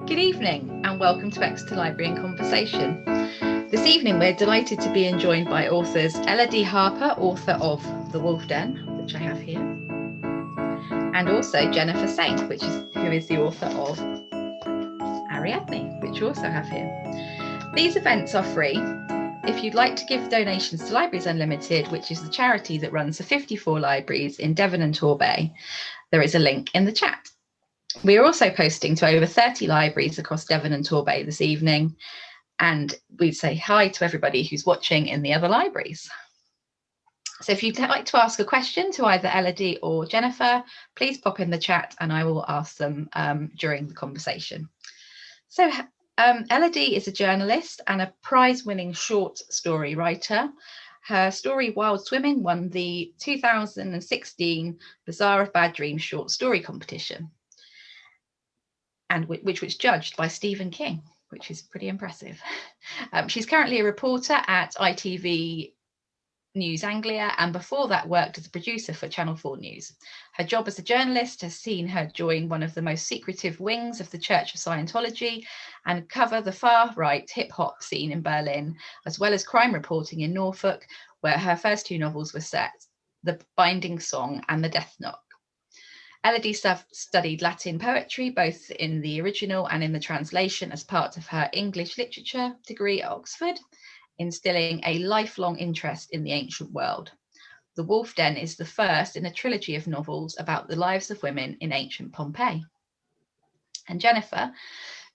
Good evening and welcome to Exeter Library in Conversation. This evening we're delighted to be joined by authors Elodie Harper, author of The Wolf Den, which I have here, and also Jennifer Saint, who is the author of Ariadne, which we also have here. These events are free. If you'd like to give donations to Libraries Unlimited, which is the charity that runs the 54 libraries in Devon and Torbay, there is a link in the chat. We are also posting to over 30 libraries across Devon and Torbay this evening, and we'd say hi to everybody who's watching in the other libraries. So if you'd like to ask a question to either Elodie or Jennifer, please pop in the chat and I will ask them during the conversation. So Elodie is a journalist and a prize-winning short story writer. Her story Wild Swimming won the 2016 Bazaar of Bad Dreams short story competition, and which was judged by Stephen King, which is pretty impressive. She's currently a reporter at ITV News Anglia, and before that worked as a producer for Channel 4 News. Her job as a journalist has seen her join one of the most secretive wings of the Church of Scientology and cover the far-right hip-hop scene in Berlin, as well as crime reporting in Norfolk, where her first two novels were set, The Binding Song and The Death Knock. Elodie studied Latin poetry, both in the original and in the translation, as part of her English literature degree at Oxford, instilling a lifelong interest in the ancient world. The Wolf Den is the first in a trilogy of novels about the lives of women in ancient Pompeii. And Jennifer,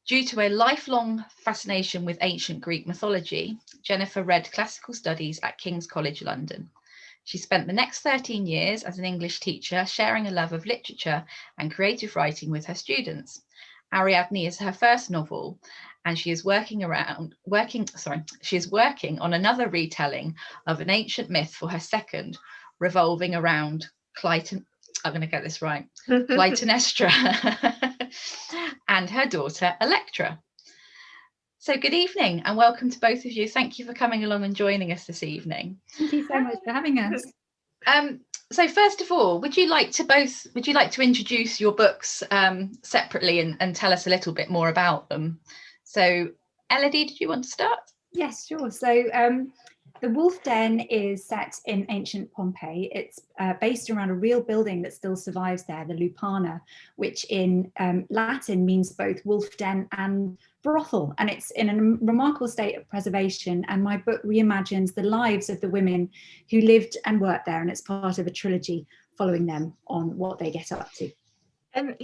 due to a lifelong fascination with ancient Greek mythology, Jennifer read classical studies at King's College London. She spent the next 13 years as an English teacher, sharing a love of literature and creative writing with her students. Ariadne is her first novel, and she is working on another retelling of an ancient myth for her second, revolving around Clytemnestra and her daughter Electra. So good evening and welcome to both of you. Thank you for coming along and joining us this evening. Thank you so much for having us. So first of all, would you like to introduce your books separately and tell us a little bit more about them? So Elodie, did you want to start? Yes, sure. So The Wolf Den is set in ancient Pompeii. It's based around a real building that still survives there, the lupanar, which in Latin means both wolf den and brothel. And it's in a remarkable state of preservation. And my book reimagines the lives of the women who lived and worked there. And it's part of a trilogy following them on what they get up to. So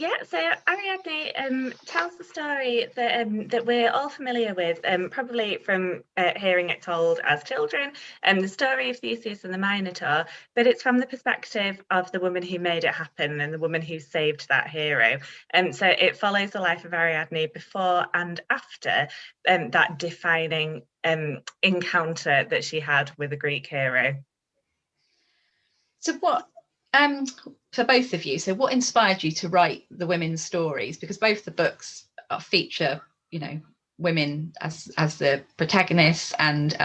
Ariadne tells the story that we're all familiar with, probably from hearing it told as children, the story of Theseus and the Minotaur, but it's from the perspective of the woman who made it happen and the woman who saved that hero. So it follows the life of Ariadne before and after that defining encounter that she had with a Greek hero. So what, for both of you, so what inspired you to write the women's stories? Because both the books feature, women as the protagonists and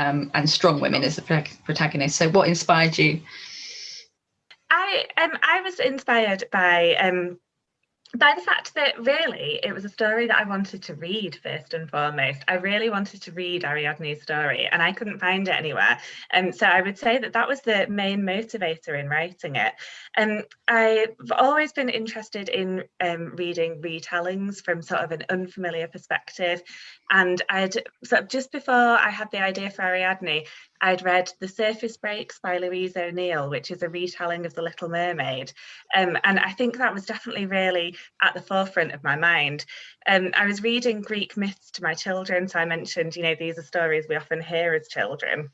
strong women as the protagonists. So what inspired you? I was inspired by the fact that really it was a story that I wanted to read first and foremost. I really wanted to read Ariadne's story and I couldn't find it anywhere. So I would say that was the main motivator in writing it. I've always been interested in reading retellings from sort of an unfamiliar perspective. And just before I had the idea for Ariadne, I'd read The Surface Breaks by Louise O'Neill, which is a retelling of The Little Mermaid. And I think that was definitely really at the forefront of my mind. I was reading Greek myths to my children. So I mentioned, these are stories we often hear as children.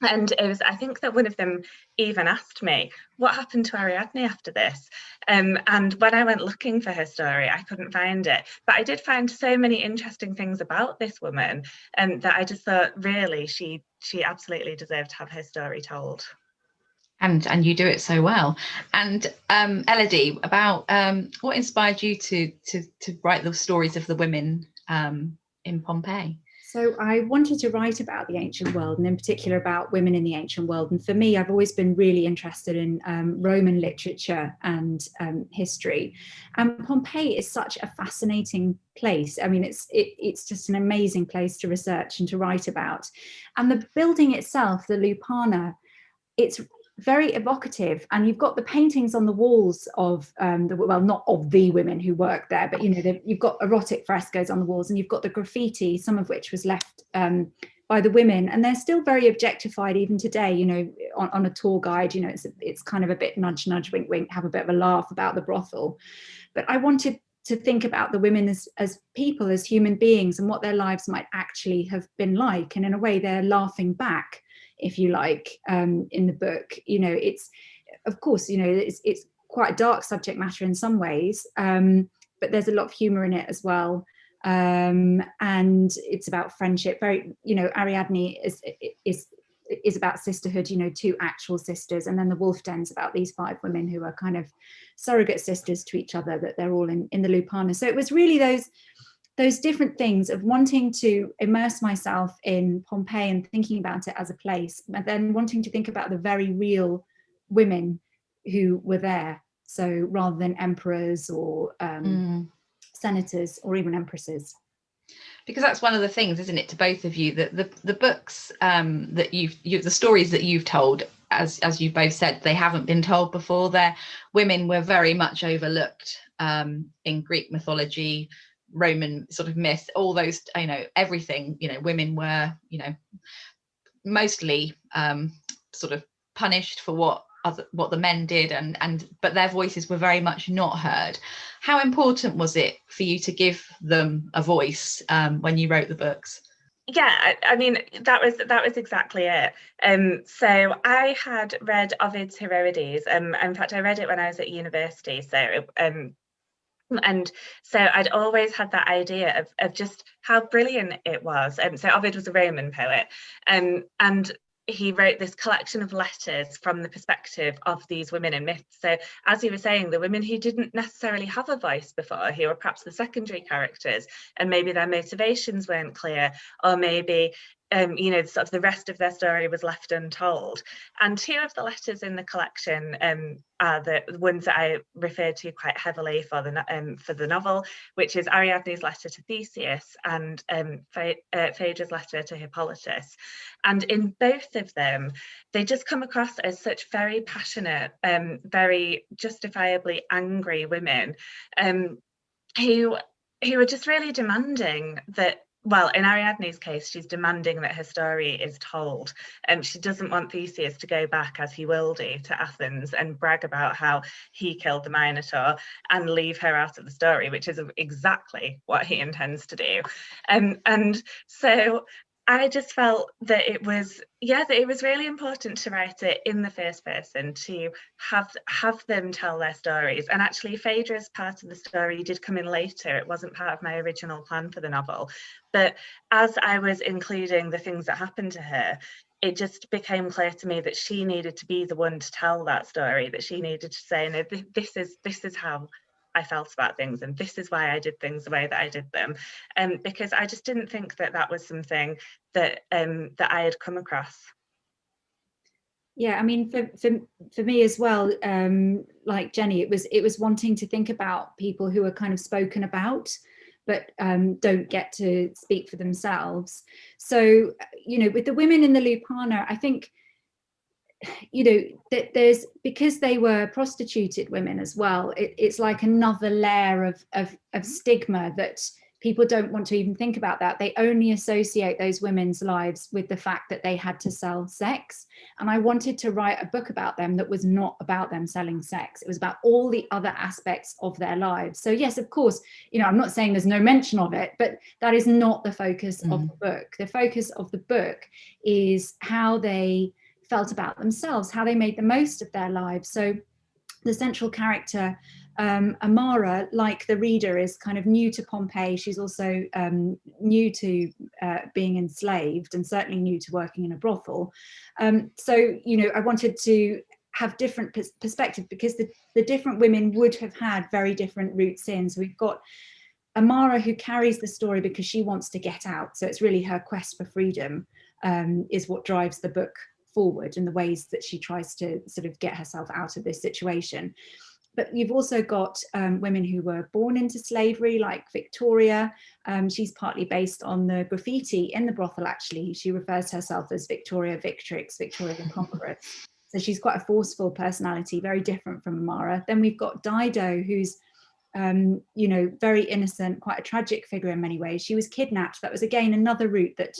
And I think that one of them even asked me, what happened to Ariadne after this? And when I went looking for her story, I couldn't find it. But I did find so many interesting things about this woman that I just thought, really, she absolutely deserved to have her story told. And you do it so well. And Elodie, about what inspired you to write the stories of the women in Pompeii? So I wanted to write about the ancient world, and in particular about women in the ancient world. And for me, I've always been really interested in Roman literature and history. And Pompeii is such a fascinating place. I mean, it's just an amazing place to research and to write about. And the building itself, the lupanar, it's very evocative, and you've got the paintings on the walls of well, not of the women who work there, but you know, you've got erotic frescoes on the walls, and you've got the graffiti, some of which was left by the women, and they're still very objectified even today. You know, on a tour guide, you know, it's kind of a bit nudge nudge, wink wink, have a bit of a laugh about the brothel. But I wanted to think about the women as people, as human beings, and what their lives might actually have been like, and in a way they're laughing back, if you like, in the book. You know, it's, of course, you know, it's quite a dark subject matter in some ways, but there's a lot of humor in it as well, and it's about friendship. Very, you know, Ariadne is about sisterhood, you know, 2 actual sisters, and then the Wolf Den's about these 5 women who are kind of surrogate sisters to each other, that they're all in the lupanar. So it was really those different things of wanting to immerse myself in Pompeii and thinking about it as a place, but then wanting to think about the very real women who were there. So rather than emperors or senators or even empresses. Because that's one of the things, isn't it, to both of you, that the books that the stories that you've told, as you both said, they haven't been told before. Their women were very much overlooked in Greek mythology, Roman sort of myth, all those, you know, everything, you know, women were, you know, mostly sort of punished for what the men did, and but their voices were very much not heard. How important was it for you to give them a voice when you wrote the books? Yeah, I mean, that was exactly it. So I had read Ovid's Heroides. In fact, I read it when I was at university. So and so I'd always had that idea of just how brilliant it was. So Ovid was a Roman poet, and he wrote this collection of letters from the perspective of these women in myths. So as you were saying, the women who didn't necessarily have a voice before, who were perhaps the secondary characters, and maybe their motivations weren't clear, or maybe you know, sort of the rest of their story was left untold. And 2 of the letters in the collection are the ones that I referred to quite heavily for the novel, which is Ariadne's letter to Theseus and Phaedra's letter to Hippolytus. And in both of them, they just come across as such very passionate, very justifiably angry women who are just really demanding that. Well, in Ariadne's case, she's demanding that her story is told. She doesn't want Theseus to go back, as he will do, to Athens and brag about how he killed the Minotaur and leave her out of the story, which is exactly what he intends to do. And so I just felt that it was really important to write it in the first person, to have them tell their stories. And actually, Phaedra's part of the story did come in later. It wasn't part of my original plan for the novel. But as I was including the things that happened to her, it just became clear to me that she needed to be the one to tell that story, that she needed to say, no, this is how I felt about things, and this is why I did things the way that I did them, because I just didn't think that was something that that I had come across. Yeah, I mean, for me as well, like Jenny, it was wanting to think about people who are kind of spoken about, but don't get to speak for themselves. So, you know, with the women in the lupanar, I think, you know, that there's, because they were prostituted women as well, it's like another layer of stigma that people don't want to even think about. That they only associate those women's lives with the fact that they had to sell sex. And I wanted to write a book about them that was not about them selling sex. It was about all the other aspects of their lives. So yes, of course, you know, I'm not saying there's no mention of it, but that is not the focus of the book. The focus of the book is how they felt about themselves, how they made the most of their lives. So the central character, Amara, like the reader, is kind of new to Pompeii. She's also new to being enslaved, and certainly new to working in a brothel. So, you know, I wanted to have different perspective, because the different women would have had very different routes in. So we've got Amara, who carries the story because she wants to get out. So it's really her quest for freedom is what drives the book forward, and the ways that she tries to sort of get herself out of this situation. But you've also got women who were born into slavery, like Victoria. She's partly based on the graffiti in the brothel, actually. She refers to herself as Victoria Victrix, Victoria the Conqueress. So she's quite a forceful personality, very different from Amara. Then we've got Dido, who's you know, very innocent, quite a tragic figure in many ways. She was kidnapped. That was, again, another route that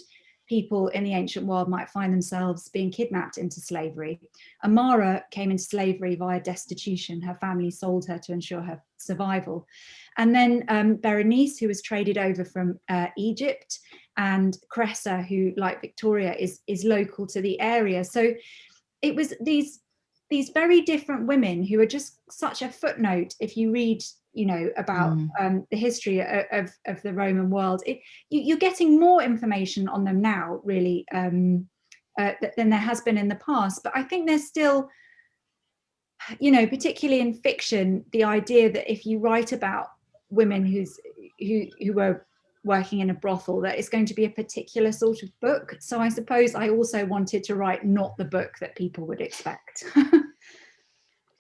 people in the ancient world might find themselves being kidnapped into slavery. Amara came into slavery via destitution. Her family sold her to ensure her survival. And then Berenice, who was traded over from Egypt, and Cressa, who, like Victoria, is local to the area. So it was these very different women who are just such a footnote if you read, you know, about the history of the Roman world. You're getting more information on them now, really, than there has been in the past. But I think there's still, you know, particularly in fiction, the idea that if you write about women who were working in a brothel, that it's going to be a particular sort of book. So I suppose I also wanted to write not the book that people would expect.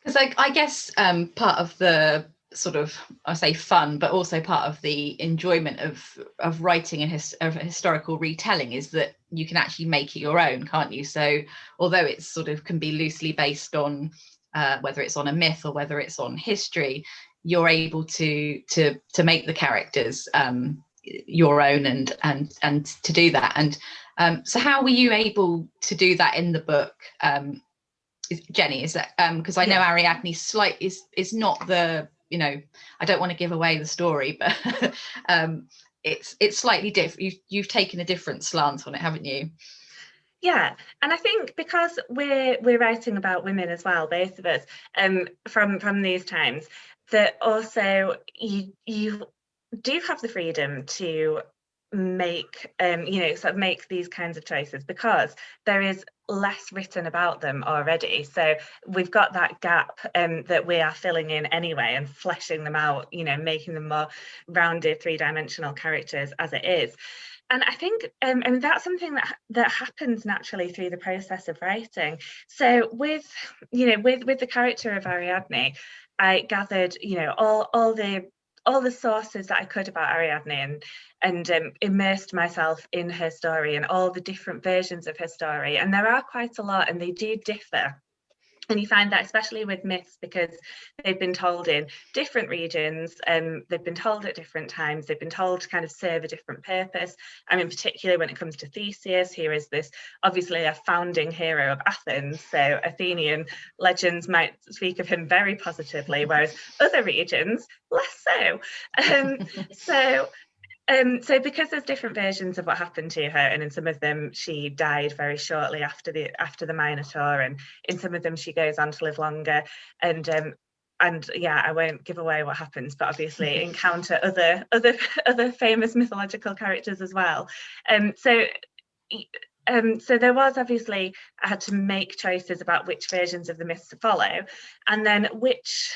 Because I guess part of the sort of, I say fun, but also part of the enjoyment of writing of a historical retelling is that you can actually make it your own, can't you? So although it's sort of can be loosely based on whether it's on a myth or whether it's on history, you're able to make the characters your own and to do that. And so how were you able to do that in the book? Jenny, is that because I know Ariadne is not the, you know, I don't want to give away the story, but it's slightly different. You've taken a different slant on it, haven't you? Yeah, and I think because we're writing about women as well, both of us, from these times, that also you do have the freedom to make you know, sort of make these kinds of choices because there is less written about them already. So we've got that gap that we are filling in anyway and fleshing them out, you know, making them more rounded, three-dimensional characters as it is. And I think and that's something that happens naturally through the process of writing. So with, you know, with the character of Ariadne, I gathered, you know, all the sources that I could about Ariadne and immersed myself in her story and all the different versions of her story. And there are quite a lot, and they do differ. And you find that especially with myths, because they've been told in different regions, they've been told at different times, they've been told to kind of serve a different purpose. And in particular, when it comes to Theseus, here is this obviously a founding hero of Athens. So Athenian legends might speak of him very positively, whereas other regions, less so. So because there's different versions of what happened to her, and in some of them she died very shortly after the Minotaur, and in some of them she goes on to live longer, and yeah, I won't give away what happens, but obviously encounter other famous mythological characters as well. So there was obviously, I had to make choices about which versions of the myths to follow, and then which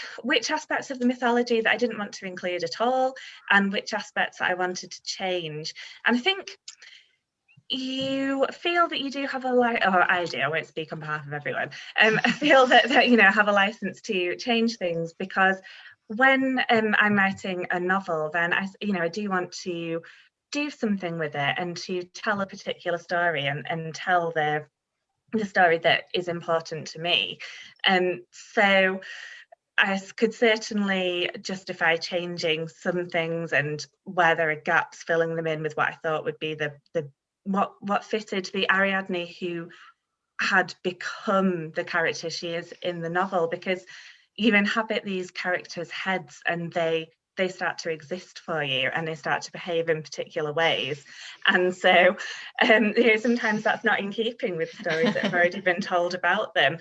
aspects of the mythology that I didn't want to include at all, and which aspects that I wanted to change. And I think you feel that you do have I do, I won't speak on behalf of everyone. I feel that you know, have a license to change things, because when I'm writing a novel, then I do want to do something with it and to tell a particular story and tell the story that is important to me. So I could certainly justify changing some things, and where there are gaps, filling them in with what I thought would be what fitted the Ariadne who had become the character she is in the novel, because you inhabit these characters' heads and they start to exist for you and they start to behave in particular ways. And so sometimes that's not in keeping with stories that have already been told about them.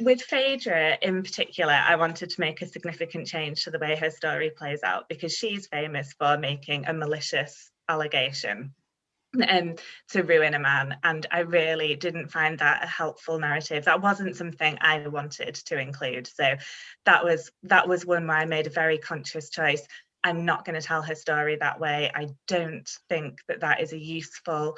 With Phaedra in particular, I wanted to make a significant change to the way her story plays out, because she's famous for making a malicious allegation to ruin a man, and I really didn't find that a helpful narrative. That wasn't something I wanted to include, so that was one where I made a very conscious choice. I'm not going to tell her story that way. I don't think that that is a useful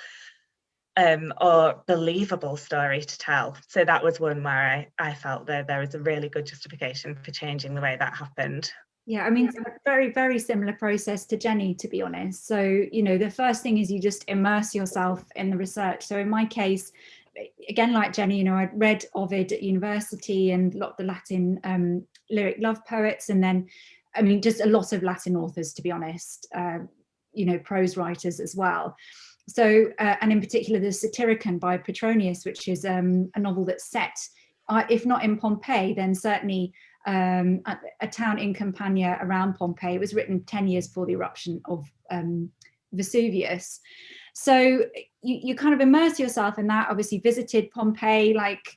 or believable story to tell. So that was one where I felt that there was a really good justification for changing the way that happened. Yeah, I mean, a very, very similar process to Jenny, to be honest. So, you know, the first thing is you just immerse yourself in the research. So in my case, again, like Jenny, you know, I'd read Ovid at university and a lot of the Latin lyric love poets. And then, I mean, just a lot of Latin authors, to be honest, you know, prose writers as well. So, and in particular, the Satyricon by Petronius, which is a novel that's set, if not in Pompeii, then certainly a town in Campania around Pompeii. It was written 10 years before the eruption of Vesuvius. So you kind of immerse yourself in that, obviously visited Pompeii, like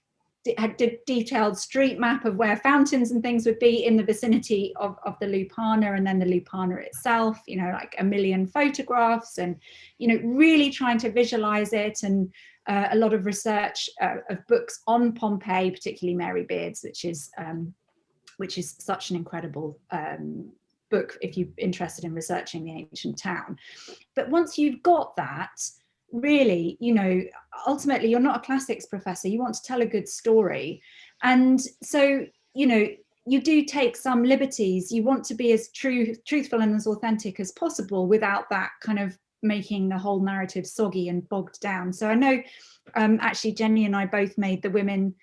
had a detailed street map of where fountains and things would be in the vicinity of the lupanar, and then the lupanar itself, you know, like a million photographs, and, you know, really trying to visualize it, and a lot of research of books on Pompeii, particularly Mary Beard's, which is such an incredible book if you're interested in researching the ancient town. But once you've got that, really, you know, ultimately you're not a classics professor, you want to tell a good story. And so, you know, you do take some liberties. You want to be as truthful and as authentic as possible without that kind of making the whole narrative soggy and bogged down. So I know actually Jenny and I both made the women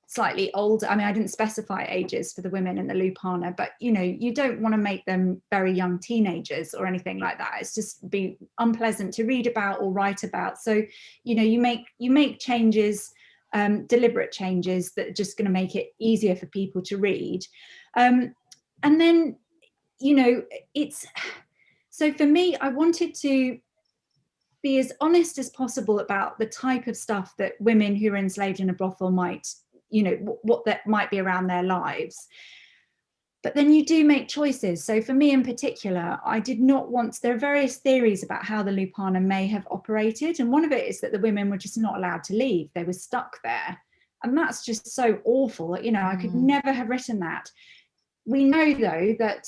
slightly older. I mean, I didn't specify ages for the women in the lupanar, but, you know, you don't want to make them very young teenagers or anything like that. It's just be unpleasant to read about or write about. So, you know, you make changes, deliberate changes that are just going to make it easier for people to read. And then, you know, so for me, I wanted to be as honest as possible about the type of stuff that women who are enslaved in a brothel might, you know, what that might be around their lives. But then you do make choices. So for me in particular, I did not want, there are various theories about how the lupanar may have operated. And one of it is that the women were just not allowed to leave. They were stuck there. And that's just so awful. You know, I could never have written that. We know, though, that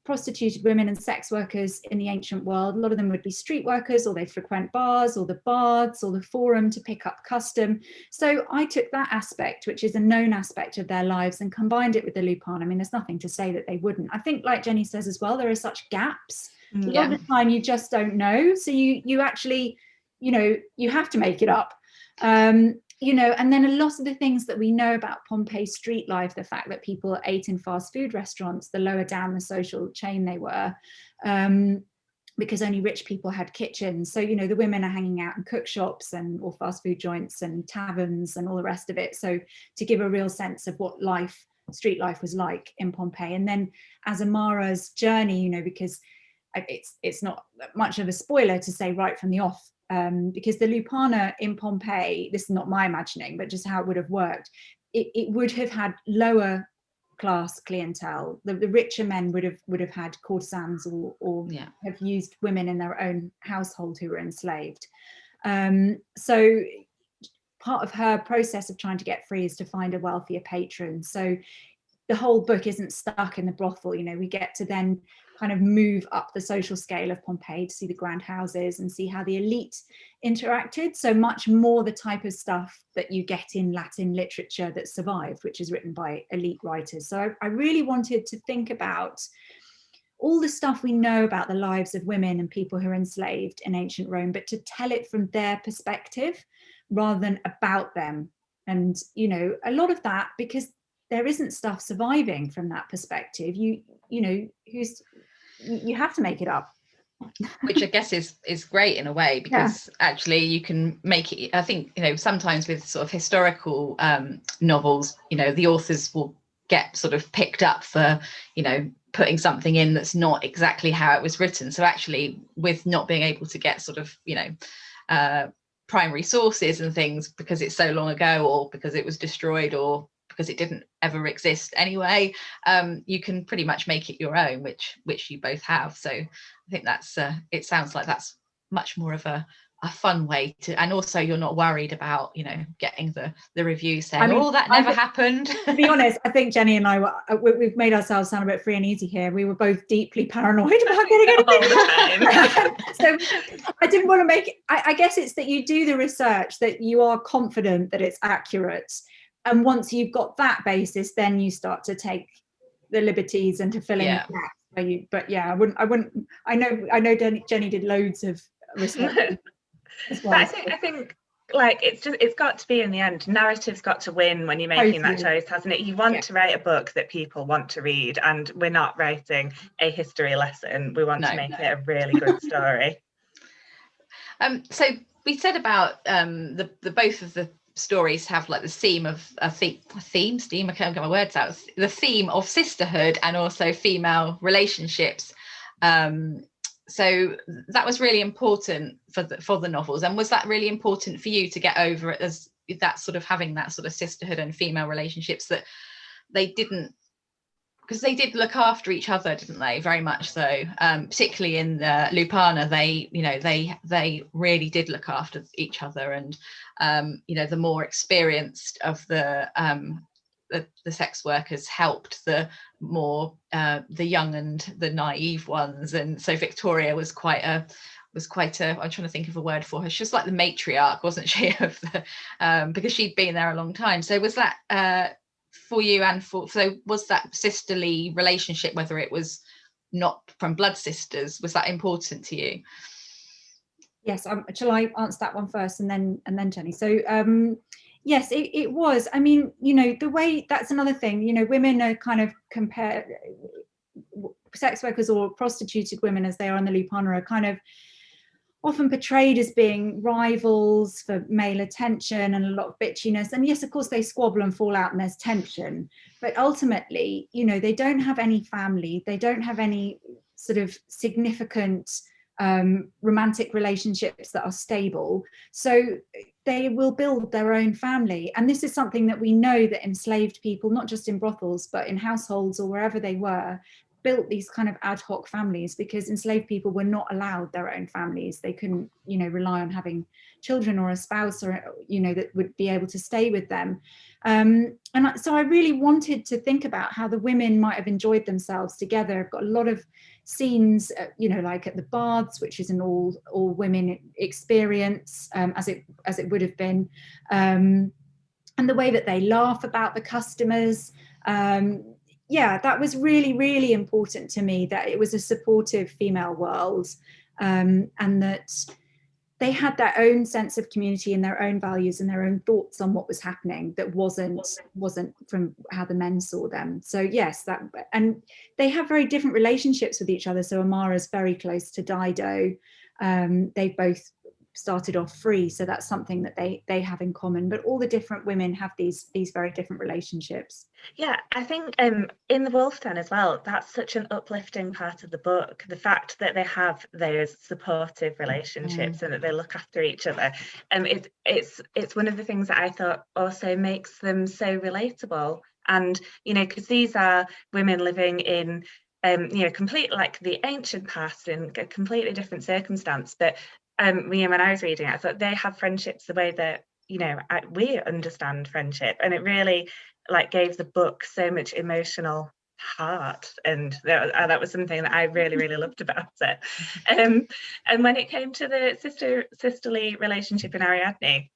prostituted women and sex workers in the ancient world, a lot of them would be street workers, or they'd frequent bars or the baths or the forum to pick up custom. So I took that aspect, which is a known aspect of their lives, and combined it with the lupanar. I mean, there's nothing to say that they wouldn't. I think, like Jenny says as well, there are such gaps. A lot of the time you just don't know. So you actually, you know, you have to make it up. You know, and then a lot of the things that we know about Pompeii street life, the fact that people ate in fast food restaurants, the lower down the social chain they were, because only rich people had kitchens. So, you know, the women are hanging out in cook shops and or fast food joints and taverns and all the rest of it. So to give a real sense of what street life was like in Pompeii. And then as Amara's journey, you know, because it's not much of a spoiler to say right from the off, because the lupanar in Pompeii, this is not my imagining, but just how it would have worked, it would have had lower class clientele. The richer men would have had courtesans or have used women in their own household who were enslaved. So part of her process of trying to get free is to find a wealthier patron. So the whole book isn't stuck in the brothel. You know, we get to then kind of move up the social scale of Pompeii to see the grand houses and see how the elite interacted. So much more the type of stuff that you get in Latin literature that survived, which is written by elite writers. So I really wanted to think about all the stuff we know about the lives of women and people who are enslaved in ancient Rome, but to tell it from their perspective rather than about them. And, you know, a lot of that, because there isn't stuff surviving from that perspective, you know, you have to make it up. Which I guess is great in a way, because actually you can make it, I think, you know, sometimes with sort of historical novels, you know, the authors will get sort of picked up for, you know, putting something in that's not exactly how it was written. So actually, with not being able to get sort of, you know, primary sources and things because it's so long ago, or because it was destroyed, or because it didn't ever exist anyway, you can pretty much make it your own, which you both have. So I think that's it sounds like that's much more of a fun way to, and also you're not worried about, you know, getting the review saying, I mean, oh, that never happened. To be honest, I think Jenny and I we've made ourselves sound a bit free and easy here. We were both deeply paranoid about getting anything. So I didn't want to make it, I guess it's that you do the research, that you are confident that it's accurate, and once you've got that basis, then you start to take the liberties and to fill in the gaps. But yeah, I know Jenny did loads of research as well. But I think like it's got to be, in the end, narrative's got to win when you're making that choice, hasn't it? You want to write a book that people want to read, and we're not writing a history lesson. We want to make it a really good story. So we said about the both of the stories have like the theme of I can't get my words out, the theme of sisterhood and also female relationships. So that was really important for the novels. And was that really important for you to get over it, as that sort of having that sort of sisterhood and female relationships, that they didn't, because they did look after each other, didn't they? Very much so. Particularly in the lupanar, they really did look after each other, and you know, the more experienced of the sex workers helped the more the young and the naive ones. And so Victoria was quite a I'm trying to think of a word for her. She was like the matriarch, wasn't she, of the because she'd been there a long time. So was that for you, and so was that sisterly relationship, whether it was not from blood sisters, was that important to you? Yes, shall I answer that one first, and then Jenny? So yes, it was. I mean, you know, the way, that's another thing, you know, women are kind of sex workers or prostituted women, as they are in the lupanar, are kind of often portrayed as being rivals for male attention and a lot of bitchiness. And yes, of course, they squabble and fall out and there's tension, but ultimately, you know, they don't have any family, they don't have any sort of significant romantic relationships that are stable, so they will build their own family. And this is something that we know, that enslaved people, not just in brothels but in households or wherever they were, built these kind of ad hoc families, because enslaved people were not allowed their own families. They couldn't, you know, rely on having children or a spouse, or, you know, that would be able to stay with them. And so I really wanted to think about how the women might have enjoyed themselves together. I've got a lot of scenes, you know, like at the baths, which is an all women experience, as it would have been, and the way that they laugh about the customers. Yeah, that was really, really important to me, that it was a supportive female world, and that they had their own sense of community and their own values and their own thoughts on what was happening that wasn't from how the men saw them. So yes, that, and they have very different relationships with each other. So Amara's very close to Dido. They both started off free, so that's something that they have in common, but all the different women have these very different relationships. Yeah, I think in the Wolf Den as well, that's such an uplifting part of the book, the fact that they have those supportive relationships and that they look after each other. It's one of the things that I thought also makes them so relatable. And, you know, because these are women living in you know, complete, like, the ancient past in a completely different circumstance, but when I was reading it, I thought they have friendships the way that, you know, we understand friendship, and it really, like, gave the book so much emotional heart, and that was something that I really, really loved about it. And when it came to the sisterly relationship in Ariadne,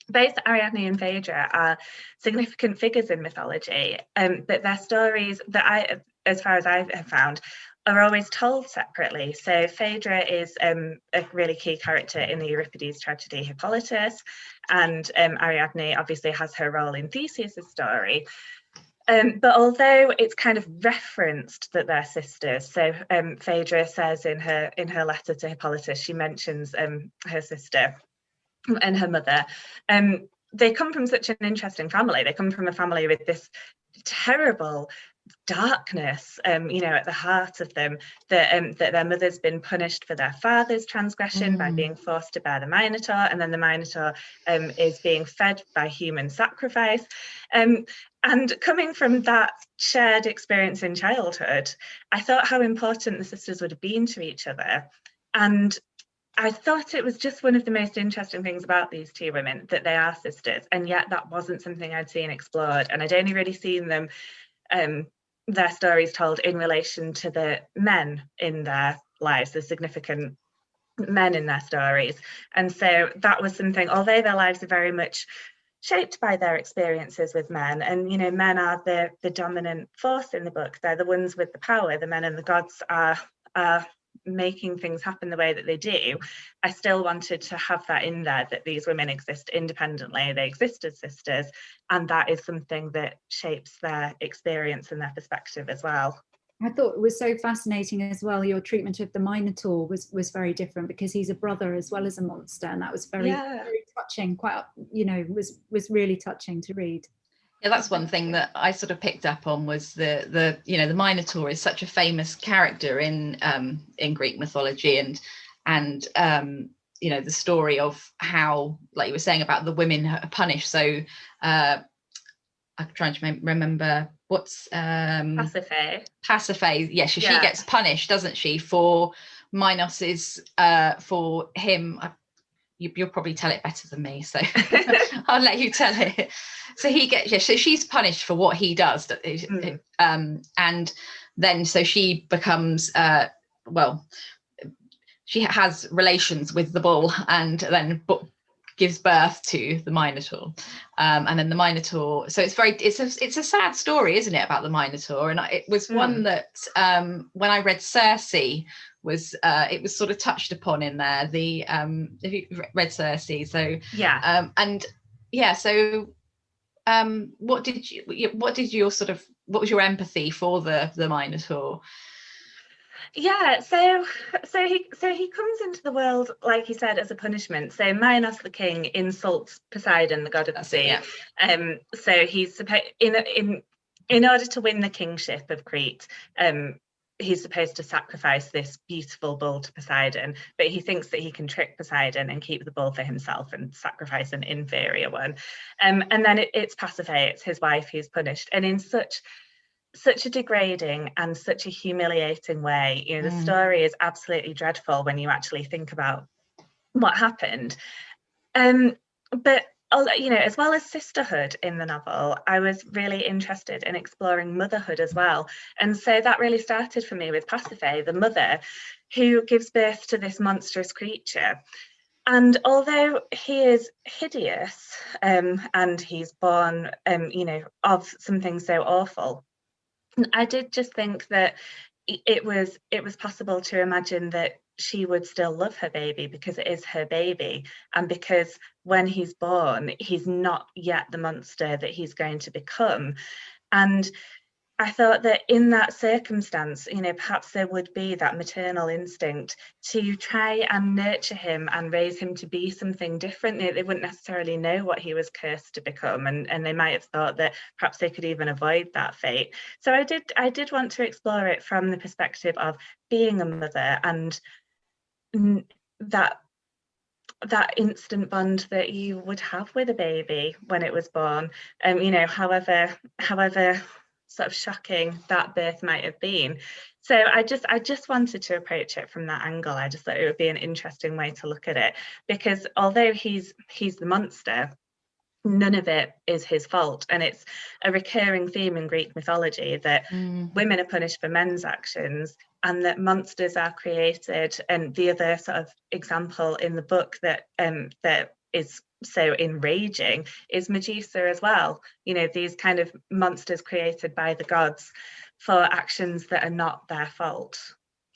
both Ariadne and Phaedra are significant figures in mythology, but their stories that as far as I have found, are always told separately. So Phaedra is a really key character in the Euripides tragedy Hippolytus, and Ariadne obviously has her role in Theseus's story. But although it's kind of referenced that they're sisters, so Phaedra says in her letter to Hippolytus, she mentions her sister and her mother. They come from such an interesting family. They come from a family with this terrible darkness, you know, at the heart of them, that their mother's been punished for their father's transgression by being forced to bear the Minotaur, and then the Minotaur is being fed by human sacrifice. And coming from that shared experience in childhood, I thought how important the sisters would have been to each other. And I thought it was just one of the most interesting things about these two women, that they are sisters, and yet that wasn't something I'd seen explored, and I'd only really seen them, their stories told in relation to the men in their lives, the significant men in their stories. And so that was something, although their lives are very much shaped by their experiences with men, and men are the dominant force in the book, they're the ones with the power, the men and the gods are making things happen the way that they do. I still wanted to have that in there, that these women exist independently, they exist as sisters, and that is something that shapes their experience and their perspective as well. I thought it was so fascinating as well. Your treatment of the Minotaur was very different, because he's a brother as well as a monster, and that was very touching. Quite, was really touching to read. Yeah, that's one thing that I sort of picked up on, was the Minotaur is such a famous character in Greek mythology, and the story of how, like you were saying about the women are punished. So I'm trying to remember what's Pasiphae. Yeah, she gets punished, doesn't she, for Minos's for him. You'll probably tell it better than me, so I'll let you tell it. So he gets, so she's punished for what he does, and then so she becomes she has relations with the bull, and then gives birth to the Minotaur, and then the Minotaur. So it's a sad story, isn't it, about the Minotaur? And it was one that when I read Circe, it was sort of touched upon in there. If you read Circe, so what was your empathy for the Minotaur? Yeah, so he comes into the world, like he said, as a punishment. So Minos the king insults Poseidon, the god of the sea. So he's supposed, in order to win the kingship of Crete, he's supposed to sacrifice this beautiful bull to Poseidon, but he thinks that he can trick Poseidon and keep the bull for himself and sacrifice an inferior one. And then it's Pasiphae, it's his wife, who's punished, and in such a degrading and such a humiliating way. The story is absolutely dreadful when you actually think about what happened. But as well as sisterhood in the novel, I was really interested in exploring motherhood as well. And so that really started for me with Pasiphae, the mother, who gives birth to this monstrous creature. And although he is hideous, and he's born, of something so awful, I did just think that it was possible to imagine that she would still love her baby, because it is her baby, and because when he's born, he's not yet the monster that he's going to become. And I thought that in that circumstance, perhaps there would be that maternal instinct to try and nurture him and raise him to be something different. They wouldn't necessarily know what he was cursed to become, and they might have thought that perhaps they could even avoid that fate. So I did want to explore it from the perspective of being a mother, and that instant bond that you would have with a baby when it was born, however sort of shocking that birth might have been. So I just wanted to approach it from that angle. I just thought it would be an interesting way to look at it, because although he's the monster, none of it is his fault. And it's a recurring theme in Greek mythology that women are punished for men's actions, and that monsters are created. And the other sort of example in the book that is so enraging is Medusa as well. These kind of monsters created by the gods for actions that are not their fault.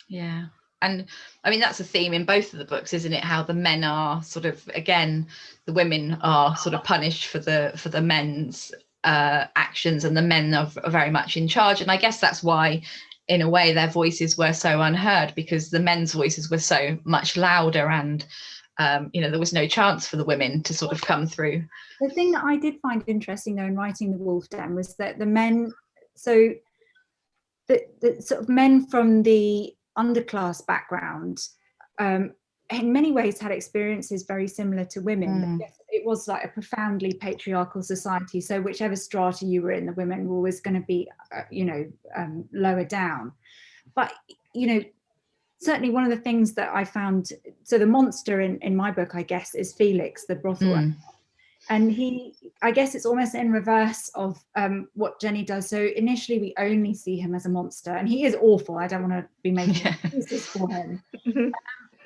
Yeah. And I mean, that's a theme in both of the books, isn't it? How the men are sort of, again, the women are sort of punished for the men's actions, and the men are very much in charge. And I guess that's why, in a way, their voices were so unheard, because the men's voices were so much louder, and there was no chance for the women to sort of come through. The thing that I did find interesting, though, in writing the Wolf Den, was that the men, so the sort of men from the underclass background, in many ways had experiences very similar to women. Yes, it was like a profoundly patriarchal society, so whichever strata you were in, the women were always going to be lower down. But certainly one of the things that I found, so the monster in my book, I guess, is Felix, the brothel owner. And I guess it's almost in reverse of what Jenny does. So initially we only see him as a monster, and he is awful. I don't want to be making excuses for him.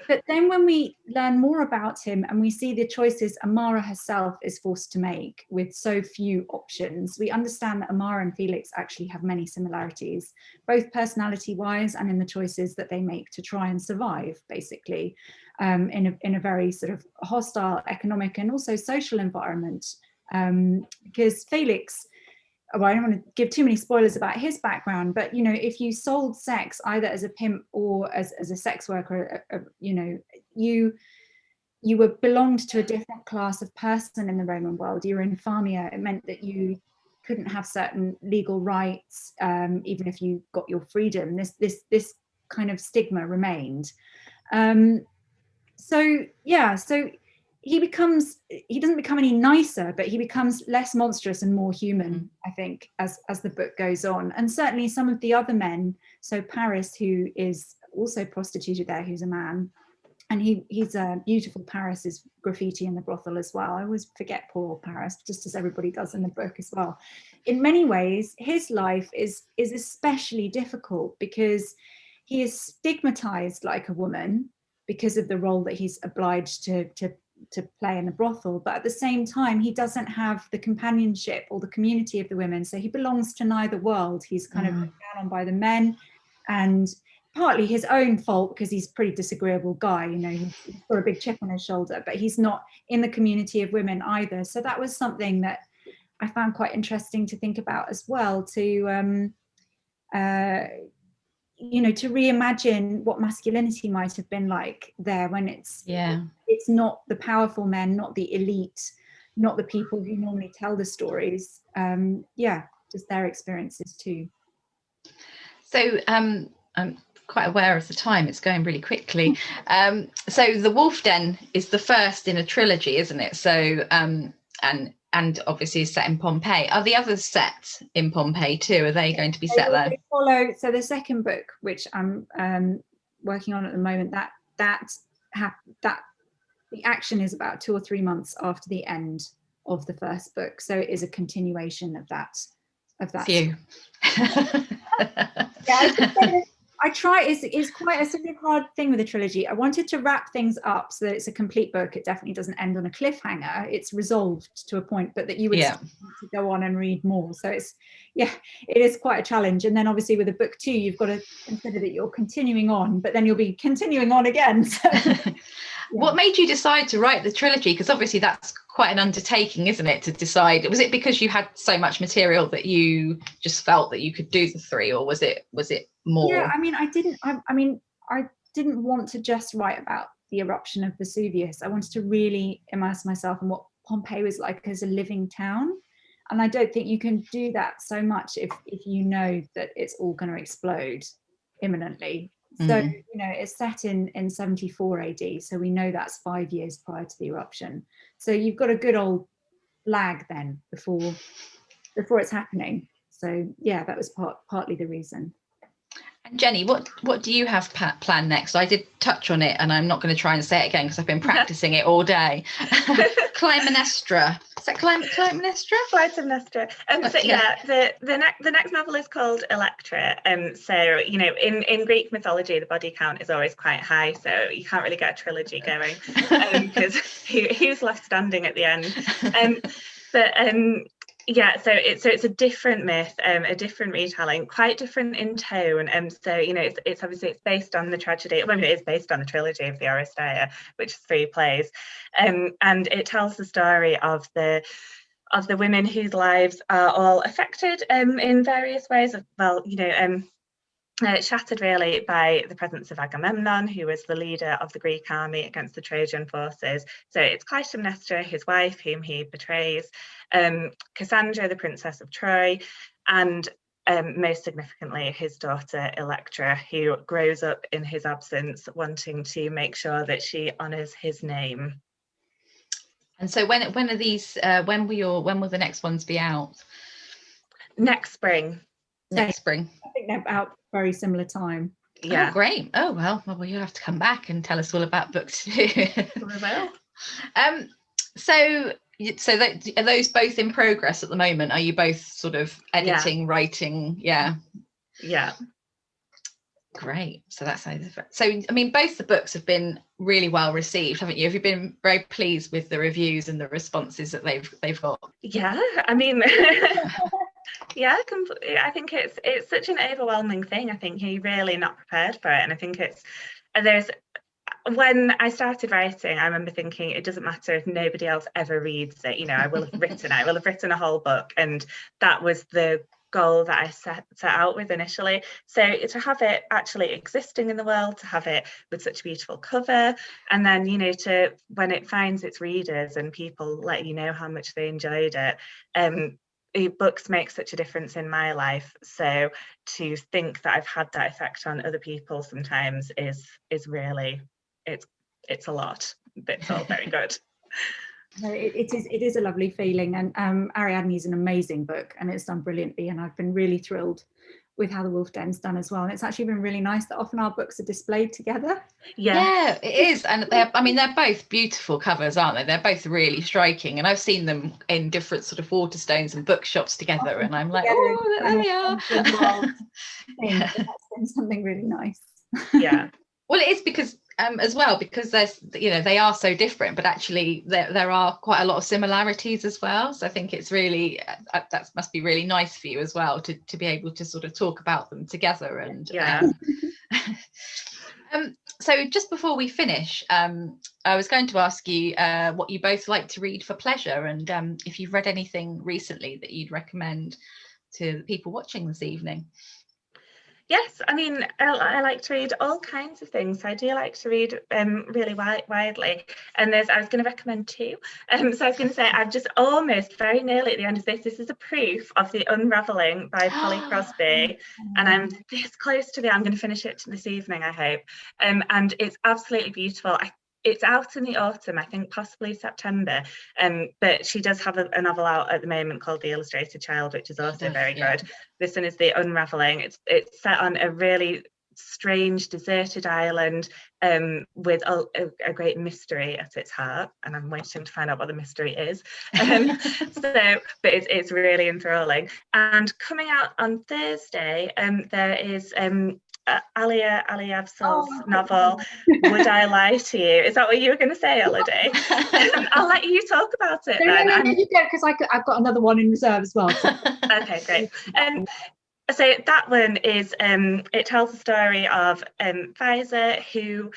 But then when we learn more about him and we see the choices Amara herself is forced to make with so few options, we understand that Amara and Felix actually have many similarities, both personality-wise and in the choices that they make to try and survive, basically, in a very sort of hostile economic and also social environment. Because Felix, well, I don't want to give too many spoilers about his background, but if you sold sex either as a pimp or as a sex worker, you were belonged to a different class of person in the Roman world. You were infamia. It meant that you couldn't have certain legal rights, even if you got your freedom. This kind of stigma remained. So he doesn't become any nicer, but he becomes less monstrous and more human, I think, as the book goes on. And certainly some of the other men, so Paris, who is also prostituted there, who's a man, and he's a beautiful. Paris is graffiti in the brothel as well. I always forget poor old Paris, just as everybody does in the book as well. In many ways, his life is especially difficult because he is stigmatized like a woman because of the role that he's obliged to play in the brothel, but at the same time he doesn't have the companionship or the community of the women, so he belongs to neither world. He's kind of looked down on by the men, and partly his own fault because he's a pretty disagreeable guy, he's got a big chip on his shoulder, but he's not in the community of women either. So that was something that I found quite interesting to think about as well, to to reimagine what masculinity might have been like there, when it's not the powerful men, not the elite, not the people who normally tell the stories. Just their experiences too. So I'm quite aware of the time, it's going really quickly. So the Wolf Den is the first in a trilogy, isn't it? So and obviously is set in Pompeii. Are the others set in Pompeii too? Are they going to be set there? So the second book, which I'm working on at the moment, that the action is about 2 or 3 months after the end of the first book. So it is a continuation of that. Phew. I try, it's quite a sort of hard thing with a trilogy. I wanted to wrap things up so that it's a complete book. It definitely doesn't end on a cliffhanger. It's resolved to a point, but that you would want to go on and read more. So it is quite a challenge. And then obviously with a book 2, you've got to consider that you're continuing on, but then you'll be continuing on again. So, What made you decide to write the trilogy? Because obviously that's quite an undertaking, isn't it, to decide? Was it because you had so much material that you just felt that you could do the 3, or was it more? Yeah, I didn't want to just write about the eruption of Vesuvius. I wanted to really immerse myself in what Pompeii was like as a living town. And I don't think you can do that so much if you know that it's all going to explode imminently. So, it's set in 74 AD. So we know that's 5 years prior to the eruption. So you've got a good old lag then before it's happening. So yeah, that was partly the reason. And Jenny, what do you have planned next? I did touch on it, and I'm not going to try and say it again because I've been practicing it all day. Clytemnestra. Is that Clytemnestra? Clytemnestra. The next novel is called Electra. So in Greek mythology, the body count is always quite high, so you can't really get a trilogy going because who's left standing at the end? So it's a different myth, a different retelling, quite different in tone. It's obviously based on the tragedy. Well, it is based on the trilogy of the Oresteia, which is 3 plays, and it tells the story of the women whose lives are all affected in various ways. Shattered really by the presence of Agamemnon, who was the leader of the Greek army against the Trojan forces. So it's Clytemnestra, his wife, whom he betrays, Cassandra, the princess of Troy, and most significantly his daughter Electra, who grows up in his absence, wanting to make sure that she honours his name. And so when are these? When will the next ones be out? Next spring. Next spring. I think they're out very similar time. Yeah. Oh, great. Oh, well, you'll have to come back and tell us all about book 2. We will. So are those both in progress at the moment? Are you both sort of editing, writing? Yeah. Great. So that's so I mean, both the books have been really well received, haven't you? Have you been very pleased with the reviews and the responses that they've got? Yeah, I mean, yeah, completely. I think it's such an overwhelming thing. I think you're really not prepared for it, and I think when I started writing, I remember thinking it doesn't matter if nobody else ever reads it. I will have written a whole book, and that was the goal that I set out with initially. So to have it actually existing in the world, to have it with such a beautiful cover, and then to when it finds its readers and people let you know how much they enjoyed it, books make such a difference in my life. So to think that I've had that effect on other people sometimes is really, it's a lot, but it's all very good. No, it is a lovely feeling, and Ariadne is an amazing book, and it's done brilliantly, and I've been really thrilled with how the Wolf Den's done as well. And it's actually been really nice that often our books are displayed together. Yeah, it is. And they're both beautiful covers, aren't they? They're both really striking, and I've seen them in different sort of Waterstones and bookshops together, and I'm like, oh, there they are. Yeah. That's been something really nice. Yeah. Well, it is because as well, because there's they are so different, but actually there are quite a lot of similarities as well. So I think it's really that must be really nice for you as well to be able to sort of talk about them together. And so just before we finish, I was going to ask you what you both like to read for pleasure, and if you've read anything recently that you'd recommend to the people watching this evening. Yes, I mean, I like to read all kinds of things. I do like to read really widely. And I was going to recommend 2. So I was going to say, I'm just almost very nearly at the end of this. This is a proof of The Unravelling by Polly Crosby. And I'm this close to I'm going to finish it this evening, I hope. And it's absolutely beautiful. It's out in the autumn, I think possibly September, but she does have a novel out at the moment called The Illustrated Child, which is also very good. This one is The Unravelling. It's set on a really strange deserted island with a great mystery at its heart, and I'm waiting to find out what the mystery is. But it's really enthralling. And coming out on Thursday, there is Alia Aliavsal's novel Would I Lie to You? Is that what you were going to say, Elodie? I'll let you talk about it then. No, you go, because I've got another one in reserve as well. Okay, great. So that one is it tells the story of Faiza, who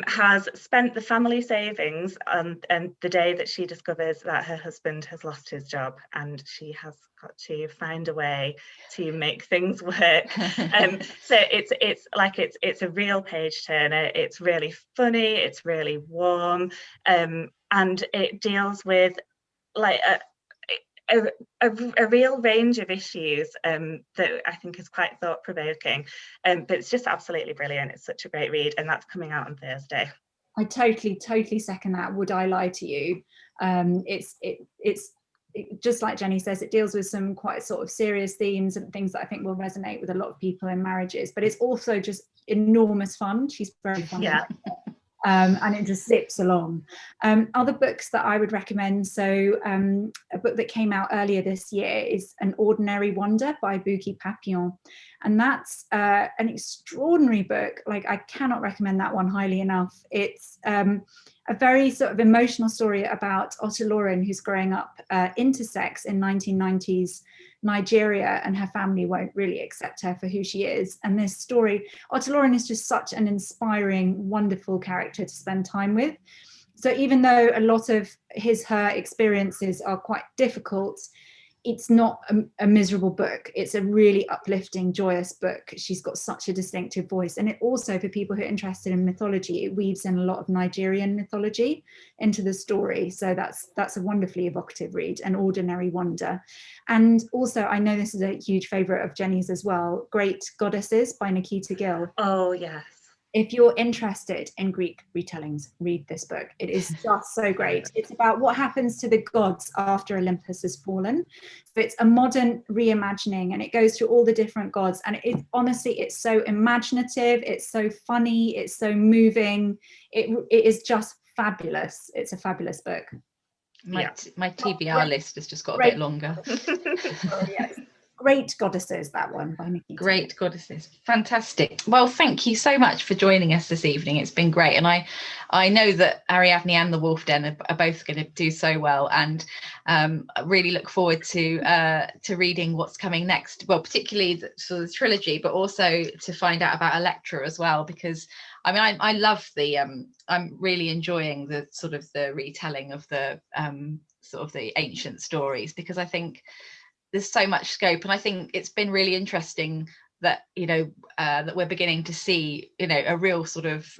has spent the family savings on the day that she discovers that her husband has lost his job, and she has got to find a way to make things work. So it's a real page turner. It's really funny, it's really warm, and it deals with like a real range of issues that I think is quite thought-provoking, but it's just absolutely brilliant. It's such a great read, and that's coming out on Thursday. I totally second that. Would I Lie to You? It's just like Jenny says, it deals with some quite sort of serious themes and things that I think will resonate with a lot of people in marriages, but it's also just enormous fun. She's very funny. Yeah. And it just zips along. Other books that I would recommend, so a book that came out earlier this year is An Ordinary Wonder by Bouquet Papillon, and that's an extraordinary book. Like, I cannot recommend that one highly enough. It's a very sort of emotional story about Otolorin, who's growing up intersex in 1990s Nigeria, and her family won't really accept her for who she is. And this story, Otolorin is just such an inspiring, wonderful character to spend time with. So even though a lot of her experiences are quite difficult, it's not a miserable book. It's a really uplifting, joyous book. She's got such a distinctive voice. And it also, for people who are interested in mythology, it weaves in a lot of Nigerian mythology into the story. So that's a wonderfully evocative read, An Ordinary Wonder. And also, I know this is a huge favourite of Jenny's as well, Great Goddesses by Nikita Gill. Oh, yes. if you're interested in Greek retellings, read this book. It is just so great. It's about what happens to the gods after Olympus has fallen. So it's a modern reimagining, and it goes through all the different gods. And it honestly, it's so imaginative, it's so funny, it's so moving. It is just fabulous. It's a fabulous book. My TBR list has just got a bit longer. Great Goddesses, that one by Nikki. Great Goddesses. Fantastic. Well, thank you so much for joining us this evening. It's been great. And I know that Ariadne and the Wolf Den are both going to do so well. And I really look forward to reading what's coming next. Well, particularly the trilogy, but also to find out about Electra as well, because I mean, I love I'm really enjoying the sort of the retelling of the sort of the ancient stories, because I think there's so much scope, and I think it's been really interesting that that we're beginning to see a real sort of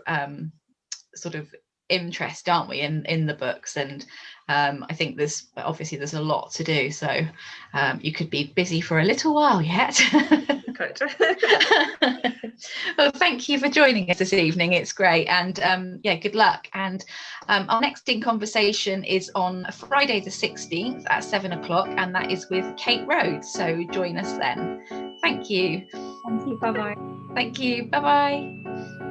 interest, aren't we, in the books, and I think there's a lot to do, so you could be busy for a little while yet. Well, thank you for joining us this evening. It's great, and good luck. And our next In Conversation is on Friday the 16th at 7 o'clock, and that is with Kate Rhodes, so join us then. Thank you. Thank you. Bye-bye. Thank you. Bye-bye.